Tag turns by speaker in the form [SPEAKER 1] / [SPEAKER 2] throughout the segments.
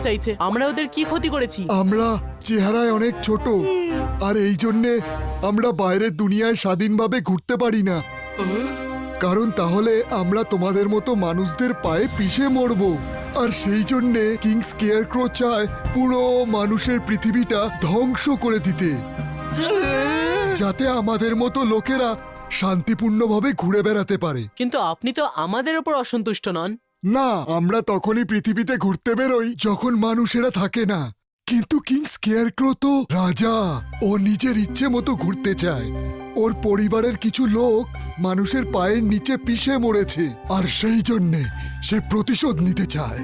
[SPEAKER 1] চাইছে। আমরা ওদের কি ক্ষতি করেছি?
[SPEAKER 2] আমরা চেহারায় অনেক ছোট, আর এই জন্যে আমরা বাইরের দুনিয়ায় স্বাধীনভাবে ঘুরতে পারি না। কারণ তাহলে আমরা তোমাদের মতো মানুষদের পায়ে পিষে মরবো। আর সেই জন্যে কিং স্কেয়ারক্রো চায় পুরো মানুষের পৃথিবীটা ধ্বংস করে দিতে, যাতে আমাদের মতো লোকেরা শান্তিপূর্ণভাবে ঘুরে বেড়াতে পারে।
[SPEAKER 1] কিন্তু আপনি তো আমাদের ওপর অসন্তুষ্ট নন।
[SPEAKER 2] না, আমরা তখনই পৃথিবীতে ঘুরতে বেরোই যখন মানুষেরা থাকে না। কিন্তু কিং স্কেয়ারক্রো তো রাজা, ও নিজের ইচ্ছে মতো ঘুরতে চায়। ওর পরিবারের কিছু লোক মানুষের পায়ের নিচে পিষে মরেছে, আর সেই জন্যে সে প্রতিশোধ নিতে চায়।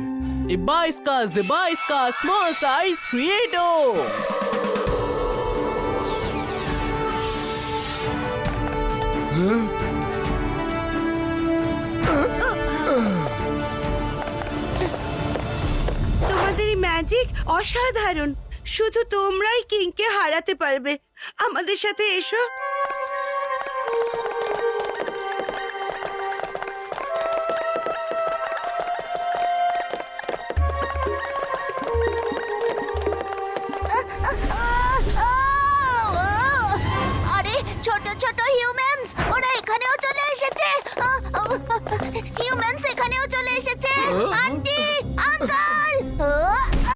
[SPEAKER 1] Zebaiskas, small size creator!
[SPEAKER 3] তোমাদের এই ম্যাজিক অসাধারণ। শুধু তোমরাই কিংকে হারাতে পারবে। আমাদের সাথে এসো।